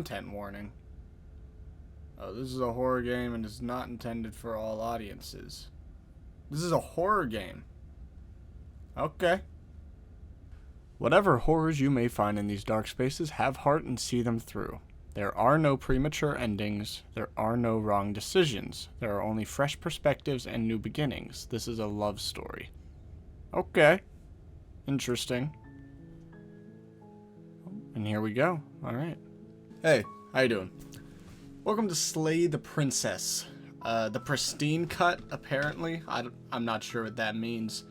content warning. Oh, this is a horror game and is not intended for all audiences. This is a horror game. Okay. Whatever horrors you may find in these dark spaces, have heart and see them through. There are no premature endings. There are no wrong decisions. There are only fresh perspectives and new beginnings. This is a love story. Okay. Interesting. And here we go. Alright. Hey, how you doing? Welcome to Slay the Princess. The pristine cut, apparently. I'm not sure what that means.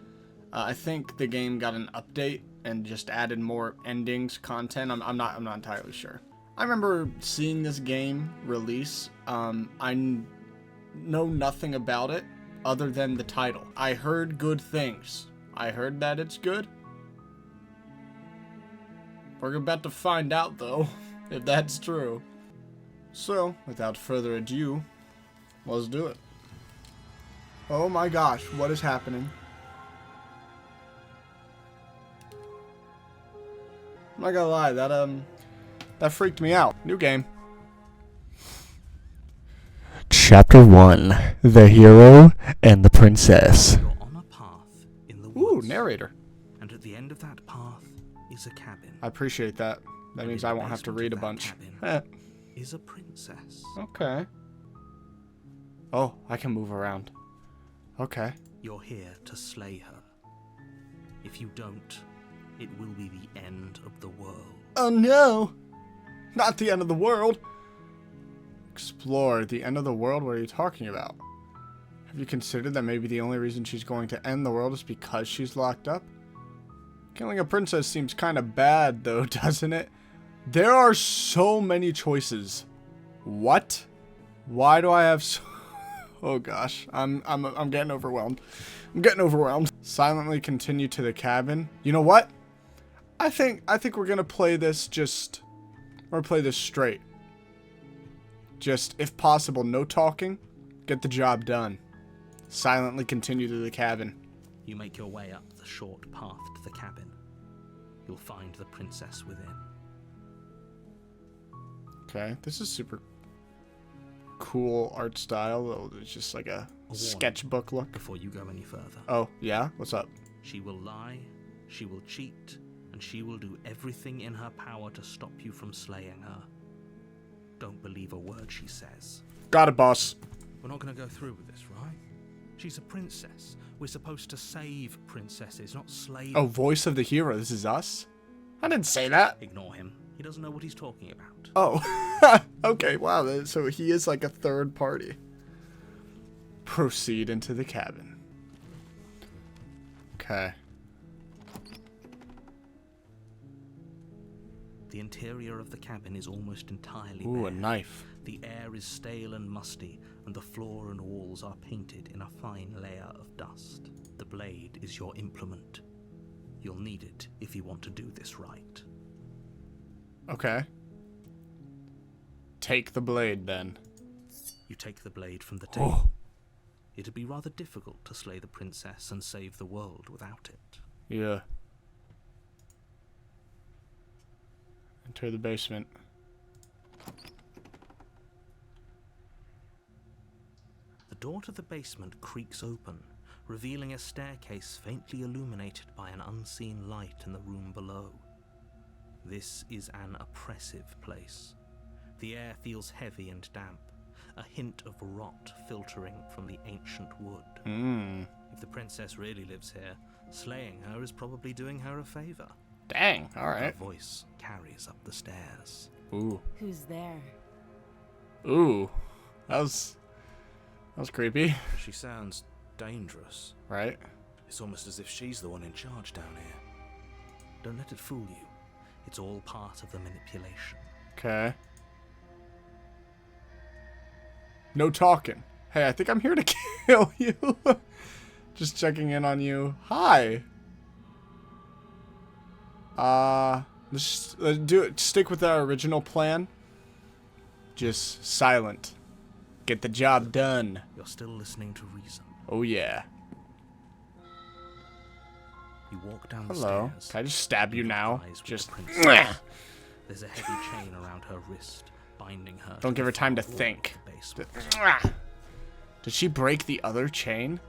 I think the game got an update and just added more endings, content. I'm not entirely sure. I remember seeing this game release. I know nothing about it other than the title. I heard good things. I heard that it's good. We're about to find out, though, if that's true. So, without further ado, let's do it. Oh my gosh, what is happening? I'm not gonna lie, that freaked me out. New game. Chapter 1. The Hero and the Princess. You're on a path in the woods. Ooh, narrator. And at the end of that path is a cabin. I appreciate that. That means I won't have to read a bunch. Is a princess. Okay. Oh, I can move around. Okay. You're here to slay her. If you don't, it will be the end of the world. Oh no! Not the end of the world! Explore the end of the world? What are you talking about? Have you considered that maybe the only reason she's going to end the world is because she's locked up? Killing a princess seems kind of bad though, doesn't it? There are so many choices. What? Why do I have so... Oh gosh, I'm getting overwhelmed. I'm getting overwhelmed. Silently continue to the cabin. You know what? I think we're gonna play this we're gonna play this straight. Just, if possible, no talking. Get the job done. Silently continue to the cabin. You make your way up the short path to the cabin. You'll find the princess within. Okay, this is super cool art style. It's just like a sketchbook look. Before you go any further. Oh, yeah? What's up? She will lie, she will cheat, and she will do everything in her power to stop you from slaying her. Don't believe a word she says. Got it, boss. We're not going to go through with this, right? She's a princess. We're supposed to save princesses, not slay them. Oh, voice of the hero. This is us? I didn't say that. Ignore him. He doesn't know what he's talking about. Oh. Okay, wow. So he is like a third party. Proceed into the cabin. Okay. The interior of the cabin is almost entirely Ooh, bare. a knife. The air is stale and musty, and the floor and walls are painted in a fine layer of dust. The blade is your implement. You'll need it if you want to do this right. Okay. Take the blade, then. You take the blade from the table. Oh. It'd be rather difficult to slay the princess and save the world without it. Yeah. Enter the basement. The door to the basement creaks open, revealing a staircase faintly illuminated by an unseen light in the room below. This is an oppressive place. The air feels heavy and damp, a hint of rot filtering from the ancient wood. If the princess really lives here, slaying her is probably doing her a favor. Dang, alright. Her voice carries up the stairs. Ooh. Who's there? Ooh. That was creepy. She sounds dangerous. Right? It's almost as if she's the one in charge down here. Don't let it fool you. It's all part of the manipulation. Okay. No talking. Hey, I think I'm here to kill you. Just checking in on you. Hi. Let's do it. Stick with our original plan. Just silent. Get the job done. You're still listening to reason. Oh yeah. You walk down the Hello. stairs. Can I just stab you now? Eyes with Just. the princess. There's a heavy chain around her wrist, binding her. Don't give her time to think. Did she break the other chain?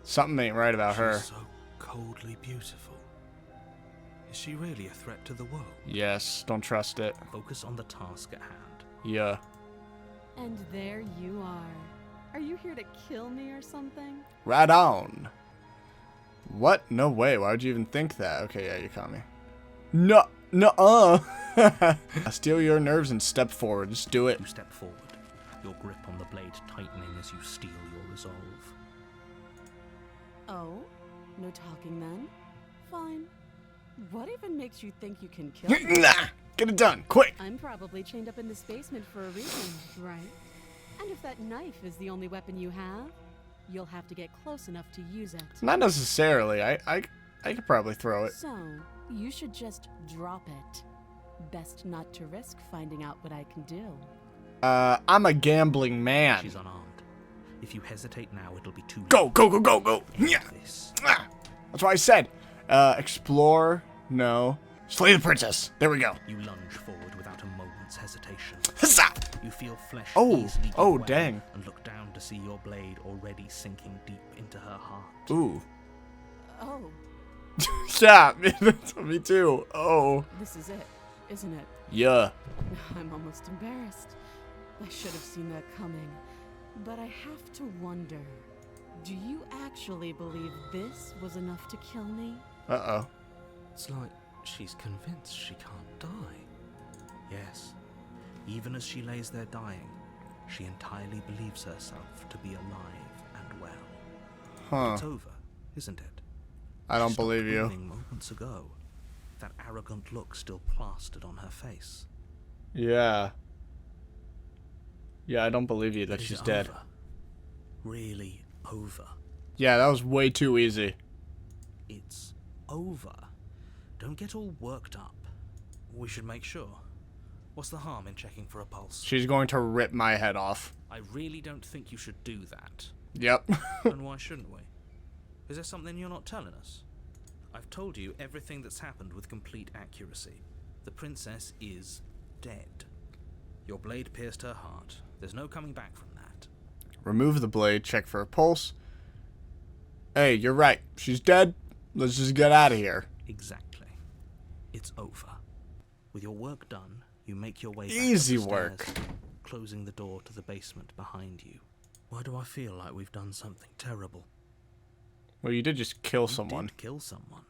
Something ain't right about her. She's so coldly beautiful. Is she really a threat to the world? Yes, don't trust it. Focus on the task at hand. Yeah. And there you are. Are you here to kill me or something? Right on. What? No way. Why would you even think that? Okay, yeah, you caught me. No. Steal your nerves and step forward. Just do it. You step forward, your grip on the blade tightening as you steel your resolve. Oh? No talking then? Fine. What even makes you think you can kill me? Nah, get it done, quick. I'm probably chained up in this basement for a reason, right? And if that knife is the only weapon you have, you'll have to get close enough to use it. Not necessarily. I could probably throw it. So, you should just drop it. Best not to risk finding out what I can do. I'm a gambling man. She's unarmed. If you hesitate now, it'll be too late. Go. Yeah. This. That's what I said. Explore. No. Slay the princess. There we go. You lunge forward without a moment's hesitation. Huzzah! You feel flesh Oh, easily give oh, way dang. and look down to see your blade already sinking deep into her heart. Ooh. Oh, Yeah, me too. Oh. this is it, isn't it? Yeah. I'm almost embarrassed. I should have seen that coming. But I have to wonder, do you actually believe this was enough to kill me? Uh-oh. It's like she's convinced she can't die. Yes, even as she lays there dying, she entirely believes herself to be alive and well. Huh. It's over, isn't it? I don't She stopped believe you. breathing moments ago, that arrogant look still plastered on her face. Yeah. Yeah, I don't believe you that Is she's it dead. over? Really over. Yeah, that was way too easy. It's over. Don't get all worked up. We should make sure. What's the harm in checking for a pulse? She's going to rip my head off. I really don't think you should do that. Yep. And why shouldn't we? Is there something you're not telling us? I've told you everything that's happened with complete accuracy. The princess is dead. Your blade pierced her heart. There's no coming back from that. Remove the blade, check for a pulse. Hey, you're right. She's dead. Let's just get out of here. Exactly. It's over. With your work done, you make your way back Easy up the work. stairs, closing the door to the basement behind you. Why do I feel like we've done something terrible? Well, you did just kill You someone. did kill someone.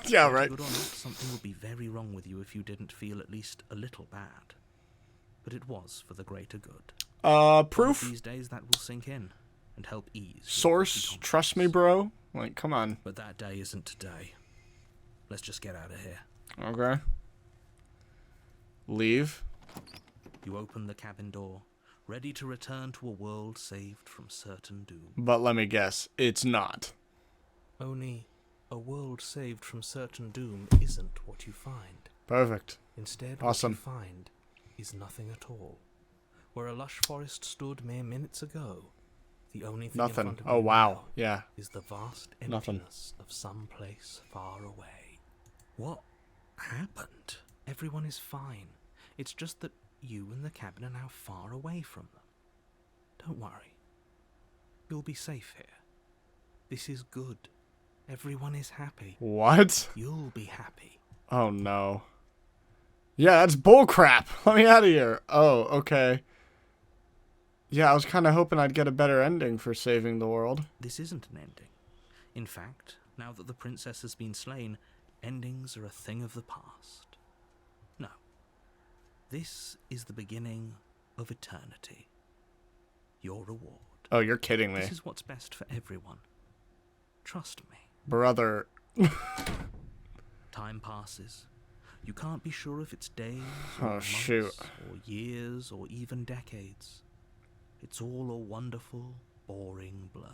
Yeah, right. Good or not, something would be very wrong with you if you didn't feel at least a little bad. But it was for the greater good. One of Proof? these days that will sink in and help ease your Source? guilty Trust me, conscience. bro? Like, come on. But that day isn't today. Let's just get out of here. Okay. Leave. You open the cabin door, ready to return to a world saved from certain doom. But let me guess. It's not. Only a world saved from certain doom isn't what you find. Perfect. Instead, Awesome. what you find is nothing at all. Where a lush forest stood mere minutes ago, the only thing in Nothing. front of Oh, you wow. now Yeah. is the vast Nothing. emptiness of some place far away. What happened? Everyone is fine. It's just that you and the cabin are now far away from them. Don't worry. You'll be safe here. This is good. Everyone is happy. What? You'll be happy. Oh, no. Yeah, that's bullcrap. Let me out of here. Oh, okay. Yeah, I was kind of hoping I'd get a better ending for saving the world. This isn't an ending. In fact, now that the princess has been slain, endings are a thing of the past. No. This is the beginning of eternity. Your reward. Oh, you're kidding me. This is what's best for everyone. Trust me. Brother. Time passes. You can't be sure if it's days Oh, or months shoot. or years or even decades. It's all a wonderful, boring blur.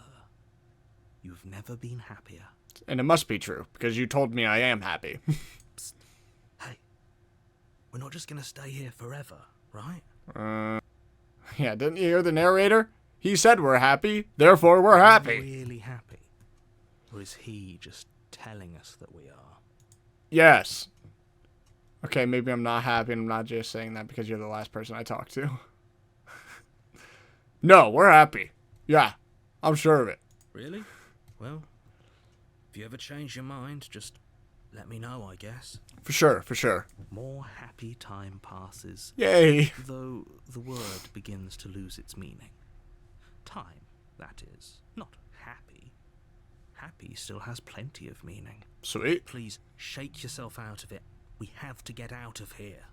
You've never been happier. And it must be true, because you told me I am happy. Hey, we're not just gonna stay here forever, right? Yeah, didn't you hear the narrator? He said we're happy, therefore we're happy. Really happy? Or is he just telling us that we are? Yes. Okay, maybe I'm not happy and I'm not just saying that because you're the last person I talked to. No, we're happy. Yeah, I'm sure of it. Really? Well, if you ever change your mind, just let me know, I guess. For sure, for sure. More happy time passes, Yay. though the word begins to lose its meaning. Time, that is, not happy. Happy still has plenty of meaning. Sweet. Please shake yourself out of it. We have to get out of here.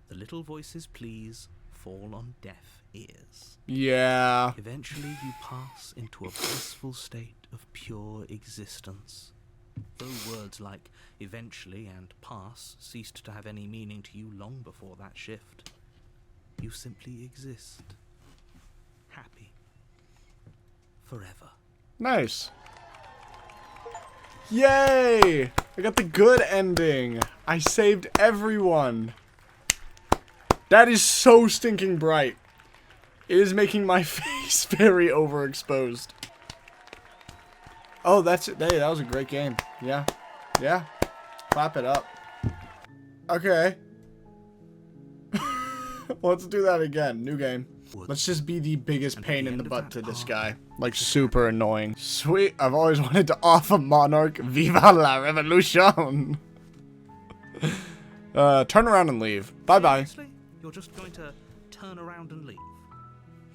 The little voices, please, fall on deaf ears. Yeah. Eventually you pass into a blissful state of pure existence. Though words like eventually and pass ceased to have any meaning to you long before that shift, you simply exist. Happy. Forever. Nice. Yay! I got the good ending. I saved everyone. That is so stinking bright. It is making my face very overexposed. Oh, that's it. Hey, that was a great game. Yeah. Yeah. Clap it up. Okay. Let's do that again. New game. Let's just be the biggest pain in the butt to this guy. Like, super annoying. Sweet. I've always wanted to offer Monarch. Viva la revolution. Turn around and leave. Bye-bye. Seriously? You're just going to turn around and leave?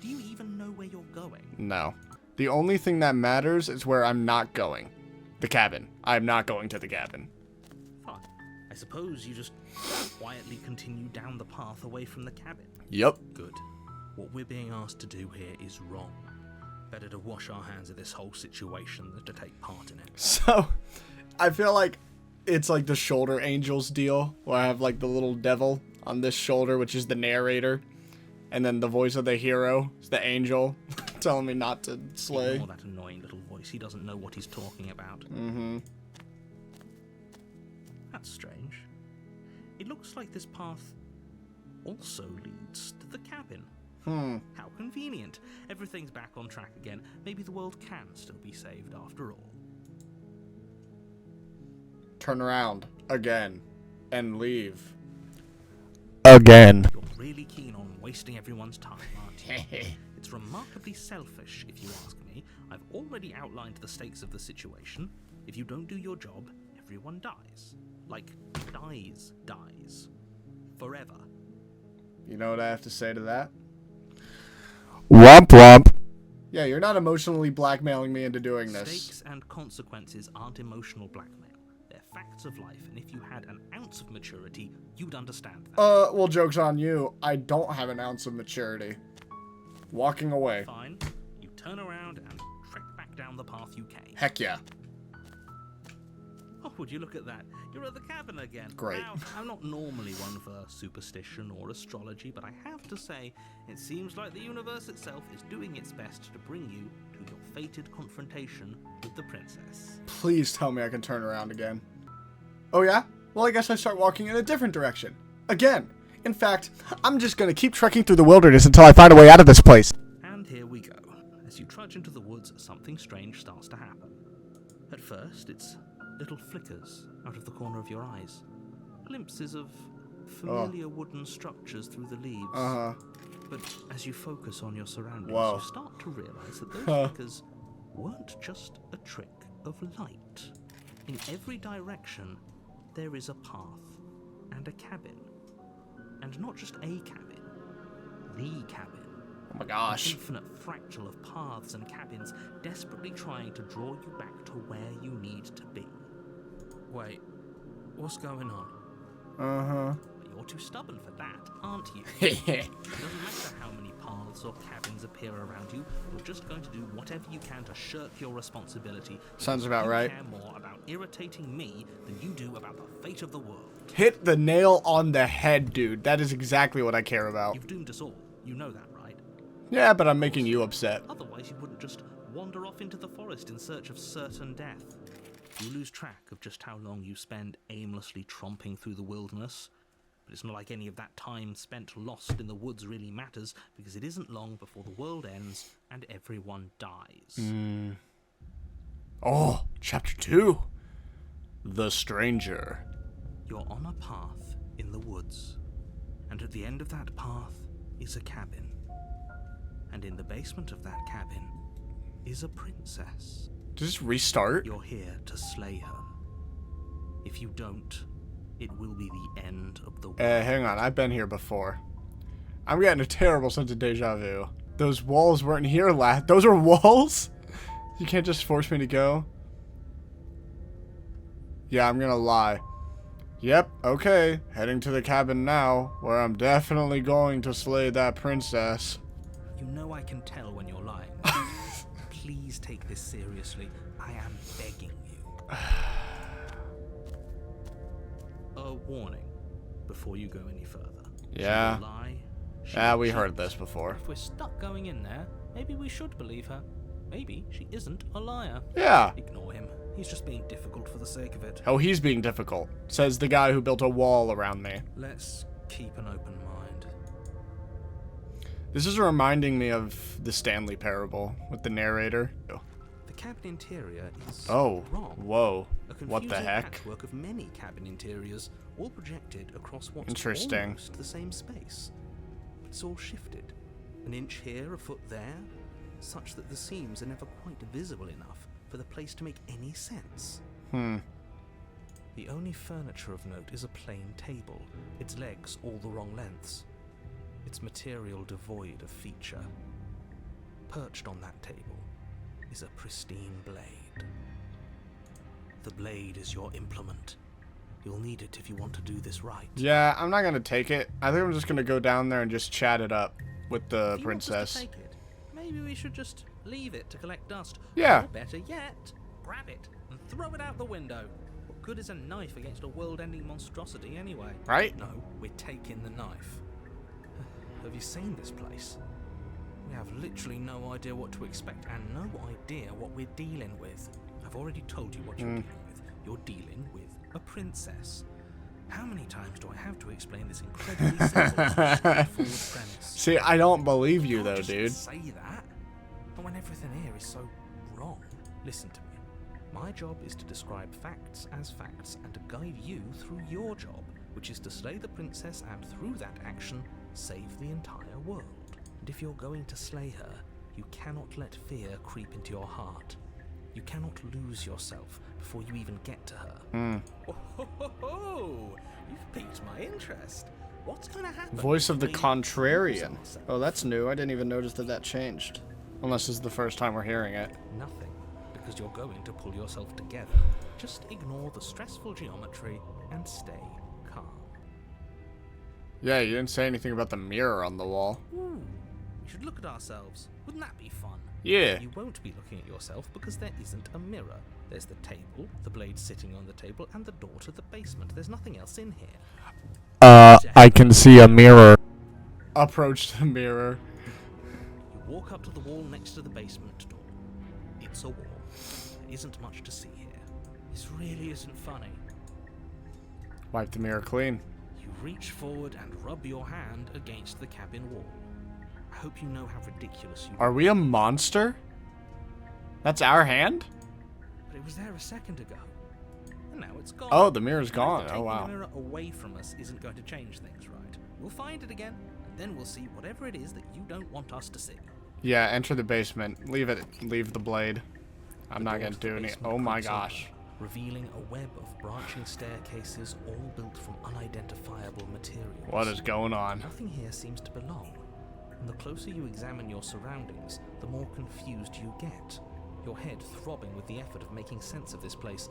Do you even know where you're going? No. The only thing that matters is where I'm not going. The cabin. I'm not going to the cabin. Fine. I suppose you just quietly continue down the path away from the cabin. Yep. Good. What we're being asked to do here is wrong. Better to wash our hands of this whole situation than to take part in it. So, I feel like it's like the shoulder angels deal, where I have like the little devil on this shoulder, which is the narrator, and then the voice of the hero is the angel telling me not to slay. Ignore that annoying little voice. He doesn't know what he's talking about. Mm-hmm. That's strange. It looks like this path also leads to the cabin. How convenient. Everything's back on track again. Maybe the world can still be saved after all. Turn around again and leave. Again. You're really keen on wasting everyone's time, aren't you? It's remarkably selfish, if you ask me. I've already outlined the stakes of the situation. If you don't do your job, everyone dies. Like, dies. Forever. You know what I have to say to that? Womp womp. Yeah, you're not emotionally blackmailing me into doing this. Stakes and consequences aren't emotional blackmail. They're facts of life, and if you had an ounce of maturity, you'd understand that. Well, joke's on you. I don't have an ounce of maturity. Walking away. Fine. You turn around and trek back down the path you came. Heck yeah. Oh, would you look at that? You're at the cabin again. Great. Now, I'm not normally one for superstition or astrology, but I have to say, it seems like the universe itself is doing its best to bring you to your fated confrontation with the princess. Please tell me I can turn around again. Oh yeah? Well, I guess I start walking in a different direction. Again. In fact, I'm just gonna keep trekking through the wilderness until I find a way out of this place. And here we go. As you trudge into the woods, something strange starts to happen. At first, it's little flickers out of the corner of your eyes. Glimpses of familiar wooden structures through the leaves. But as you focus on your surroundings, Whoa. you start to realize that those flickers weren't just a trick of light. In every direction, there is a path and a cabin. And not just a cabin, the cabin. Oh my An gosh. infinite fractal of paths and cabins desperately trying to draw you back to where you need to be. Wait, what's going on? But you're too stubborn for that, aren't you? It doesn't matter how many paths or cabins appear around you, you're just going to do whatever you can to shirk your responsibility. Sounds about You right. care more about irritating me than you do about the fate of the world. Hit the nail on the head, dude. That is exactly what I care about. You've doomed us all. You know that, right? Yeah, but I'm making you upset. Otherwise, you wouldn't just wander off into the forest in search of certain death. You lose track of just how long you spend aimlessly tromping through the wilderness. But it's not like any of that time spent lost in the woods really matters, because it isn't long before the world ends and everyone dies. Oh, chapter 2. The Stranger. You're on a path in in the woods, and at the end of that path is a cabin. And in the basement of that cabin is a princess. Just restart? You're here to slay her. If you don't, it will be the end of the world. Hang on, I've been here before. I'm getting a terrible sense of deja vu. Those walls weren't here last. Those are walls? You can't just force me to go? Yeah, I'm gonna lie. Yep, okay. Heading to the cabin now, where I'm definitely going to slay that princess. You know I can tell when you're lying. Please take this seriously. I am begging you. A warning before you go any further. Yeah. She will lie. She Yeah, will we cheat. heard this before. If we're stuck going in there, maybe we should believe her. Maybe she isn't a liar. Yeah. Ignore him. He's just being difficult for the sake of it. Oh, he's being difficult, says the guy who built a wall around me. Let's keep an open mind. This is reminding me of the Stanley Parable with the narrator. The cabin interior is Oh, wrong. whoa. A What the confusing heck? patchwork of many cabin interiors, all projected across what's Interesting. almost the same space. It's all shifted. An inch here, a foot there, such that the seams are never quite visible enough for the place to make any sense. The only furniture of note is a plain table, its legs all the wrong lengths, its material devoid of feature. Perched on that table is a pristine blade. The blade is your implement. You'll need it if you want to do this right. Yeah, I'm not gonna take it. I think I'm just gonna go down there and just chat it up with the If you want us to princess. take it, maybe we should just leave it to collect dust. Yeah. Or better yet, grab it and throw it out the window. What good is a knife against a world-ending monstrosity anyway? Right? No, we're taking the knife. Have you seen this place? We have literally no idea what to expect and no idea what we're dealing with. I've already told you what you're dealing with. You're dealing with a princess. How many times do I have to explain this incredibly simple, straightforward premise? See, I don't believe you Can't though, just dude. say that. But when everything here is so wrong. Listen to me. My job is to describe facts as facts and to guide you through your job, which is to slay the princess and through that action, save the entire world. And if you're going to slay her, you cannot let fear creep into your heart. You cannot lose yourself before you even get to her. Oh, you've piqued my interest. What's going to happen? Voice of the if we contrarian. lose Oh, that's new. I didn't even notice that changed. Unless this is the first time we're hearing it. Nothing, because you're going to pull yourself together. Just ignore the stressful geometry and stay calm. Yeah, you didn't say anything about the mirror on the wall. Ooh, we should look at ourselves. Wouldn't that be fun? Yeah. You won't be looking at yourself because there isn't a mirror. There's the table, the blade sitting on the table, and the door to the basement. There's nothing else in here. I can see a mirror. Approach the mirror. You walk up to the wall next to the basement door. It's a wall. There isn't much to see here. This really isn't funny. Wipe the mirror clean. You reach forward and rub your hand against the cabin wall. I hope you know how ridiculous you Are we a monster? That's our hand? But it was there a second ago. And now it's gone. Oh, the mirror's gone. Taking Oh, wow. the mirror away from us isn't going to change things, right? We'll find it again, and then we'll see whatever it is that you don't want us to see. Yeah, enter the basement. Leave the blade. I'm The not door gonna to the do any. basement Oh my creaks open, gosh. revealing a web of branching staircases all built from unidentifiable materials. What is going on? Nothing here seems to belong. And the closer you examine your surroundings, the more confused you get. Your head throbbing with the effort of making sense of this place.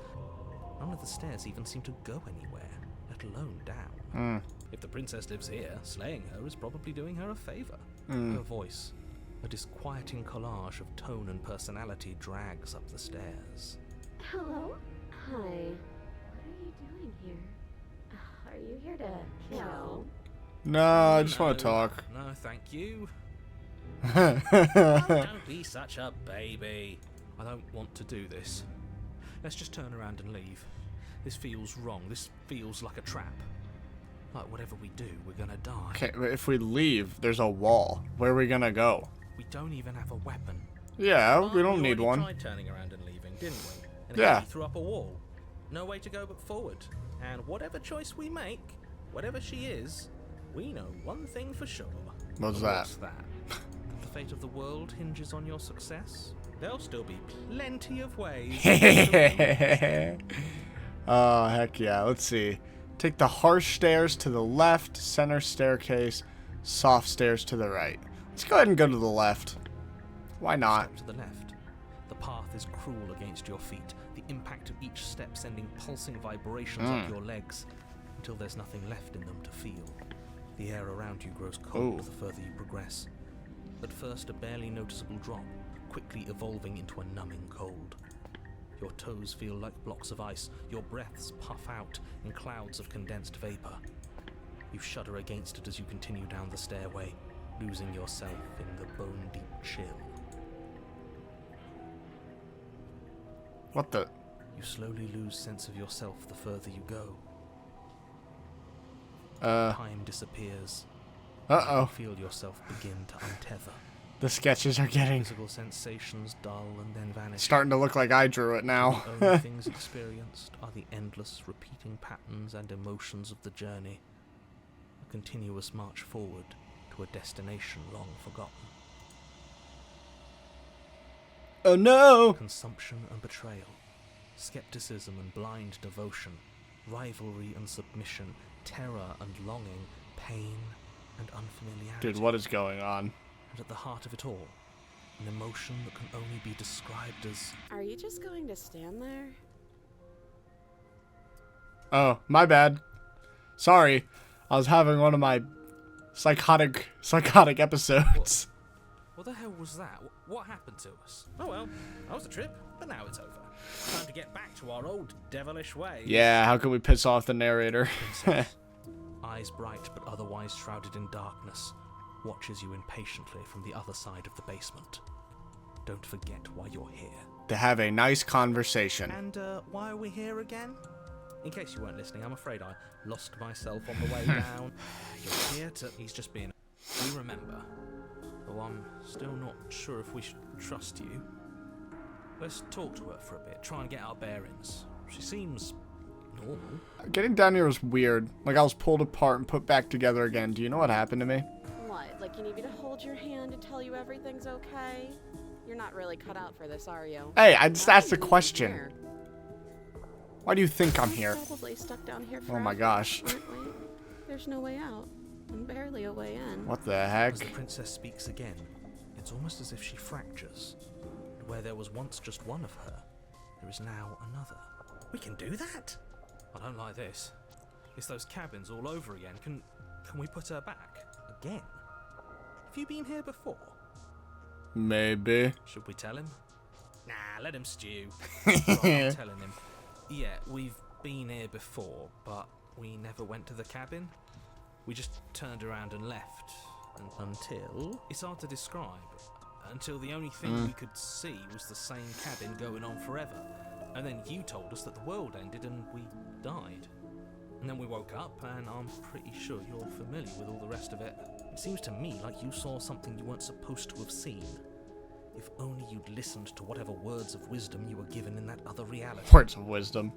None of the stairs even seem to go anywhere, let alone down. If the princess lives here, slaying her is probably doing her a favor. Her voice, a disquieting collage of tone and personality, drags up the stairs. Hello? Hi. What are you doing here? Are you here to kill? No, I just want to talk. No, thank you. Oh, don't be such a baby. I don't want to do this. Let's just turn around and leave. This feels wrong. This feels like a trap. Like whatever we do, we're gonna die. Okay, but if we leave, there's a wall. Where are we gonna go? We don't even have a weapon. Yeah, Well, we don't need already one. tried turning around and leaving, didn't we? And Yeah. again, we threw up a wall. No way to go but forward. And whatever choice we make, whatever she is, we know one thing for sure. What's that? What's that? The fate of the world hinges on your success. There'll still be plenty of ways. Oh, heck yeah. Let's see. Take the harsh stairs to the left, center staircase, soft stairs to the right. Let's go ahead and go to the left. Why not? Step to the left. The path is cruel against your feet, the impact of each step sending pulsing vibrations up your legs, until there's nothing left in them to feel. The air around you grows cold the further you progress. At first, a barely noticeable drop, quickly evolving into a numbing cold. Your toes feel like blocks of ice, your breaths puff out in clouds of condensed vapor. You shudder against it as you continue down the stairway, losing yourself in the bone-deep chill. What the? You slowly lose sense of yourself the further you go. Time disappears. Uh-oh. You feel yourself begin to untether. The sketches are getting... Physical sensations dull and then vanish. starting to look like I drew it now. The only things experienced are the endless repeating patterns and emotions of the journey. A continuous march forward to a destination long forgotten. Oh no! Consumption and betrayal. Skepticism and blind devotion. Rivalry and submission. Terror and longing. Pain and unfamiliarity. Dude, what is going on? And at the heart of it all, an emotion that can only be described as... Are you just going to stand there? Oh, my bad. Sorry. I was having one of my psychotic episodes. What the hell was that? What happened to us? Oh well, that was a trip, but now it's over. Time to get back to our old devilish ways. Yeah, how can we piss off the narrator? Princess, eyes bright but otherwise shrouded in darkness, watches you impatiently from the other side of the basement. Don't forget why you're here. To have a nice conversation. And why are we here again? In case you weren't listening, I'm afraid I lost myself on the way down. You're here to... He's just being... You remember. Though I'm still not sure if we should trust you. Let's talk to her for a bit, try and get our bearings. She seems normal. Getting down here was weird. Like I was pulled apart and put back together again. Do you know what happened to me? What, like you need me to hold your hand and tell you everything's okay? You're not really cut out for this, are you? Hey, I just asked a Why are you question. here? Why do you think I'm here? Probably stuck down here Oh forever, my gosh. aren't we? There's no way out, and barely a way in. What the heck? As the princess speaks again, it's almost as if she fractures. And where there was once just one of her, there is now another. We can do that? I don't like this. It's those cabins all over again. Can we put her back? Again? Have you been here before? Maybe. Should we tell him? Nah, let him stew. I'm telling him. Yeah, we've been here before, but we never went to the cabin. We just turned around and left. Until... It's hard to describe. Until the only thing we could see was the same cabin going on forever. And then you told us that the world ended and we died. And then we woke up, and I'm pretty sure you're familiar with all the rest of it. It seems to me like you saw something you weren't supposed to have seen. If only you'd listened to whatever words of wisdom you were given in that other reality. Words of wisdom.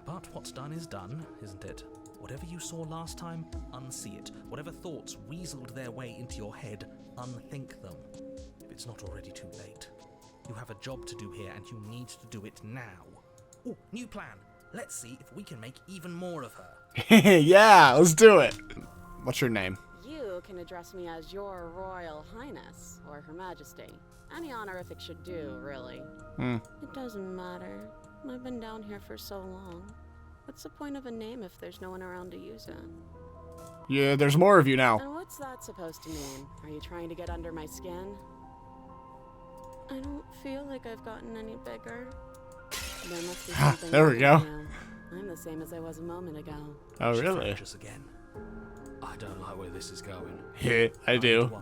But what's done is done, isn't it? Whatever you saw last time, unsee it. Whatever thoughts weaseled their way into your head, unthink them. If it's not already too late. You have a job to do here, and you need to do it now. Oh, new plan. Let's see if we can make even more of her. Yeah, let's do it. What's your name? You can address me as Your Royal Highness, or Her Majesty. Any honorific should do, really. It doesn't matter. I've been down here for so long. What's the point of a name if there's no one around to use it? Yeah, there's more of you now. And what's that supposed to mean? Are you trying to get under my skin? I don't feel like I've gotten any bigger. There must be something there we wrong go. now. I'm the same as I was a moment ago. Oh, She really? fractures again. I don't like where this is going. Yeah, I do. Why?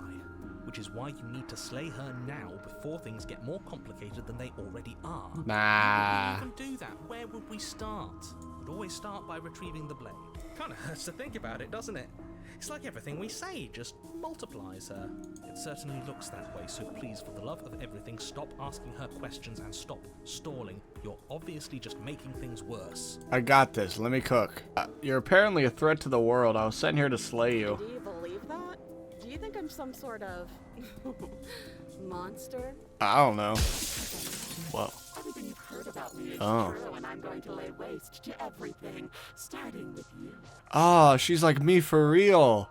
Which is why you need to slay her now before things get more complicated than they already are. Nah. How would we even do that? Where would we start? We'd always start by retrieving the blade. Kind of hurts to think about it, doesn't it? It's like everything we say just multiplies her. It certainly looks that way, so please, for the love of everything, stop asking her questions and stop stalling. You're obviously just making things worse. I got this. Let me cook. You're apparently a threat to the world. I was sent here to slay you. Do you believe that? Do you think I'm some sort of monster? I don't know. Whoa. Everything you've heard about me is Oh. true, and I'm going to lay waste to everything, starting with you. Oh, she's like me for real.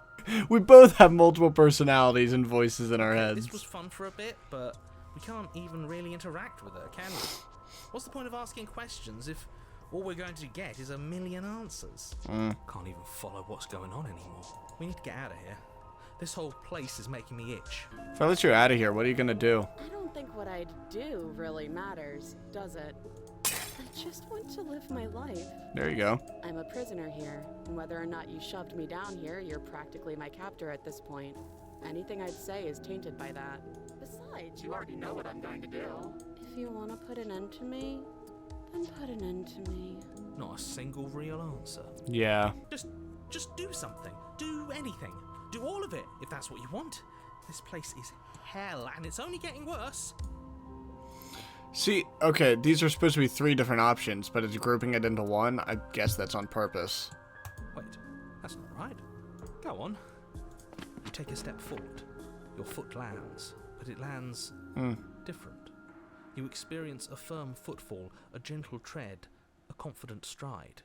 We both have multiple personalities and voices in our heads. This was fun for a bit, but we can't even really interact with her, can we? What's the point of asking questions if all we're going to get is a million answers? Can't even follow what's going on anymore. We need to get out of here. This whole place is making me itch. If I let you out of here, what are you gonna do? I don't think what I do really matters, does it? I just want to live my life. There you go. I'm a prisoner here, and whether or not you shoved me down here, you're practically my captor at this point. Anything I'd say is tainted by that. Besides, You already know what I'm going to do. if you want to put an end to me, then put an end to me. Not a single real answer. Yeah. Just do something. Do anything. Do all of it, if that's what you want. This place is hell, and it's only getting worse. See, okay, these are supposed to be 3 different options, but it's grouping it into one. I guess that's on purpose. Wait, that's not right. Go on. You take a step forward. Your foot lands, but it lands different. You experience a firm footfall, a gentle tread, a confident stride.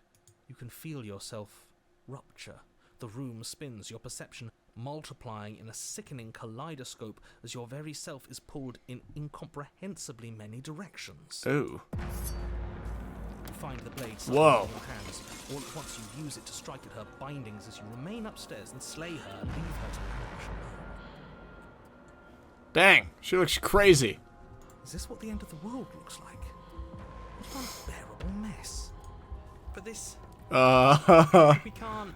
You can feel yourself rupture. The room spins, your perception multiplying in a sickening kaleidoscope as your very self is pulled in incomprehensibly many directions. Ooh. You find the blade Whoa. in your hands. All at once you use it to strike at her bindings as you remain upstairs and slay her and leave her to perish alone. Dang, she looks crazy. Is this what the end of the world looks like? What an unbearable mess. But this, we can't...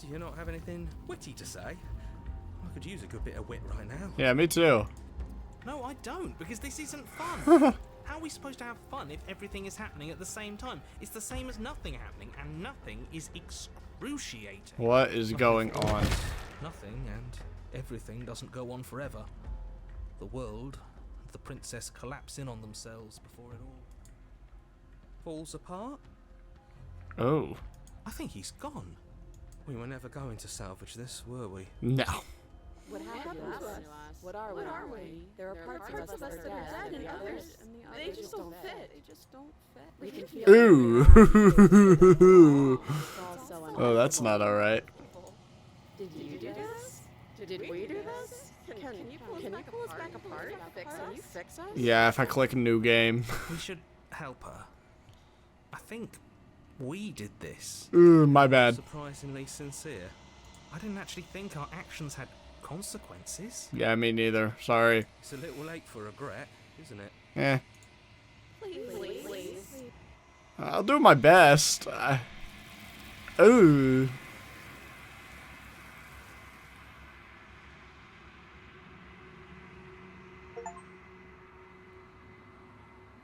Do you not have anything witty to say? I could use a good bit of wit right now. Yeah, me too. No, I don't, because this isn't fun. How are we supposed to have fun if everything is happening at the same time? It's the same as nothing happening, and nothing is excruciating. What is going on? Nothing and everything doesn't go on forever. The world and the princess collapse in on themselves before it all falls apart. Oh. I think he's gone. We were never going to salvage this, were we? No. What happened to us? What are we? There are parts of us that are dead, and others, they just don't fit. They just don't fit. We can feel Ooh. It's all so Oh, that's not alright. Did you do this? Did we do this? Can you pull us back apart? Can you fix us? Yeah, if I click new game. We should help her. I think we did this. Ooh, my bad. Surprisingly sincere. I didn't actually think our actions had consequences. Yeah, me neither. Sorry. It's a little late for regret, isn't it? Eh. Please. I'll do my best. Ooh.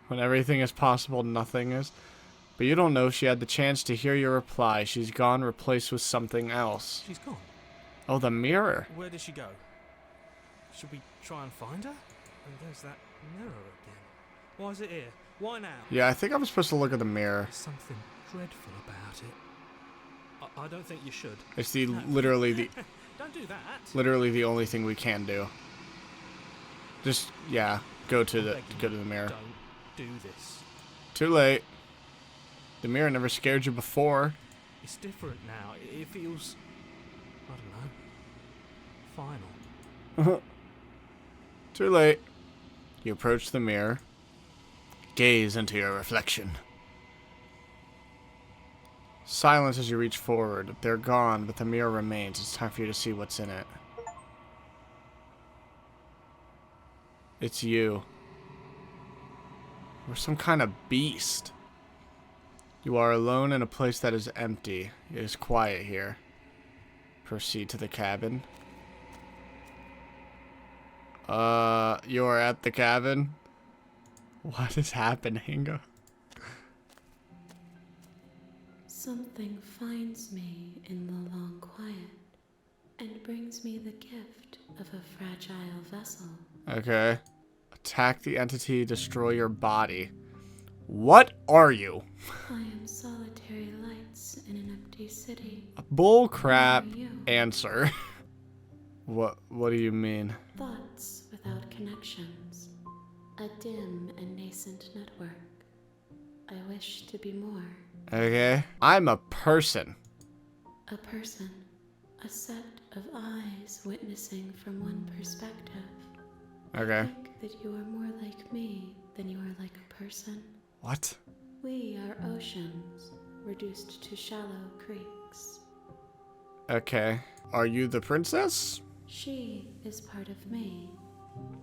When everything is possible, nothing is. But you don't know if she had the chance to hear your reply. She's gone, replaced with something else. She's gone. Oh, the mirror. Where did she go? Should we try and find her? And there's that mirror again. Why is it here? Why now? Yeah, I think I'm supposed to look at the mirror. There's something dreadful about it. I don't think you should. It's literally Don't do that. the only thing we can do. Just yeah, go to I'm the begging you, mirror. Don't do this. Too late. The mirror never scared you before. It's different now. It feels, I don't know, final. Too late. You approach the mirror. Gaze into your reflection. Silence as you reach forward. They're gone, but the mirror remains. It's time for you to see what's in it. It's you. You're some kind of beast. You are alone in a place that is empty. It is quiet here. Proceed to the cabin. You are at the cabin? What is happening? Something finds me in the long quiet and brings me the gift of a fragile vessel. Okay. Attack the entity, destroy your body. What are you? I am solitary lights in an empty city. Bull crap Who are you? answer. What do you mean? Thoughts without connections. A dim and nascent network. I wish to be more. Okay. I'm a person. A person. A set of eyes witnessing from one perspective. Okay. I think that you are more like me than you are like a person. What? We are oceans, reduced to shallow creeks. Okay. Are you the princess? She is part of me,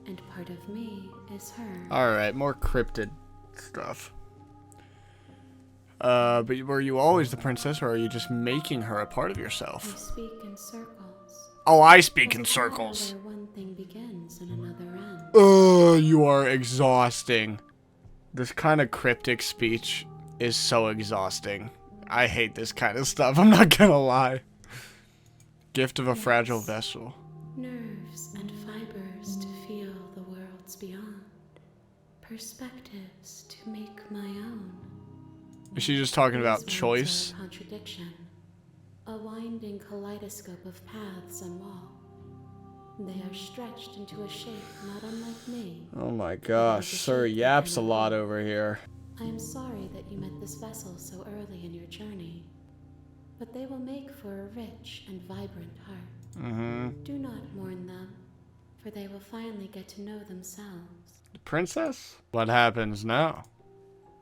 and part of me is her. Alright, more cryptid stuff. But were you always the princess, or are you just making her a part of I yourself? speak in circles. Oh, I speak in But circles. where one thing begins and another ends. Ugh, you are exhausting. This kind of cryptic speech is so exhausting. I hate this kind of stuff, I'm not gonna lie. Gift of a fragile vessel. Nerves and fibers to feel the worlds beyond. Perspectives to make my own. Is she just talking These about words choice? are a contradiction. A winding kaleidoscope of paths and wall. They are stretched into a shape not unlike me. Oh my gosh, sir yaps a lot over here. I am sorry that you met this vessel so early in your journey, but they will make for a rich and vibrant heart. Mm-hmm. Do not mourn them, for they will finally get to know themselves. The princess? What happens now?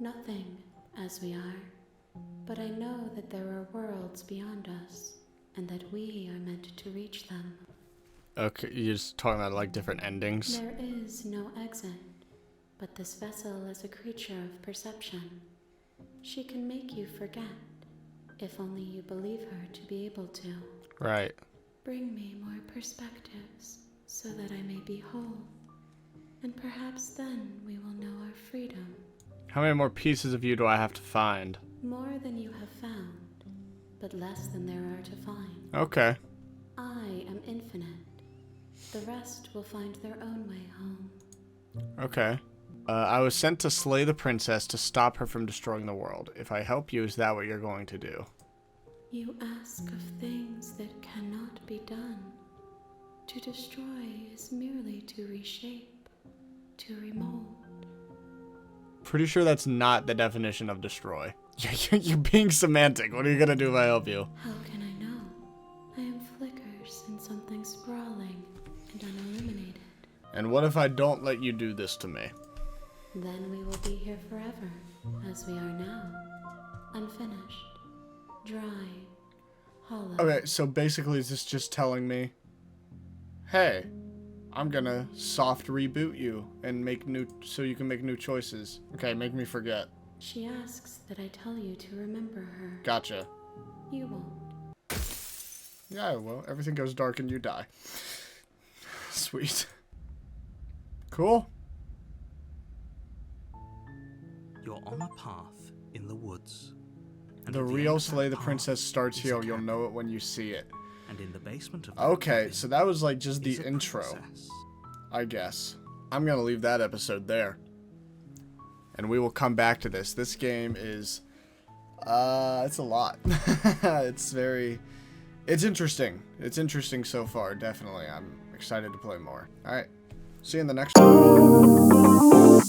Nothing, as we are, but I know that there are worlds beyond us, and that we are meant to reach them. Okay, you're just talking about like different endings? There is no exit, but this vessel is a creature of perception. She can make you forget, if only you believe her to be able to. Right. Bring me more perspectives, so that I may be whole, and perhaps then we will know our freedom. How many more pieces of you do I have to find? More than you have found, but less than there are to find. Okay. I am infinite. The rest will find their own way home. Okay. I was sent to slay the princess to stop her from destroying the world. If I help you, is that what you're going to do? You ask of things that cannot be done. To destroy is merely to reshape, to remold. Pretty sure that's not the definition of destroy. You're being semantic. What are you gonna do if I help you? How can I know? I am flickers in something sprawling and unilluminated. And what if I don't let you do this to me? Then we will be here forever, as we are now. Unfinished, dry, hollow. Okay, so basically is this just telling me, hey, I'm gonna soft reboot you and make new, so you can make new choices. Okay, make me forget. She asks that I tell you to remember her. Gotcha. You won't. Yeah, I will. Everything goes dark and you die. Sweet. Cool. You're on a path in the woods. And The at real end of Slay that the path Princess starts is here. a You'll know cabin. it when you see it. And in the basement of that Okay, cabin so that was like just the is a intro, princess. I guess. I'm gonna leave that episode there. And we will come back to this. This game is, it's a lot. It's interesting. It's interesting so far, definitely. I'm excited to play more. Alright, see you in the next one.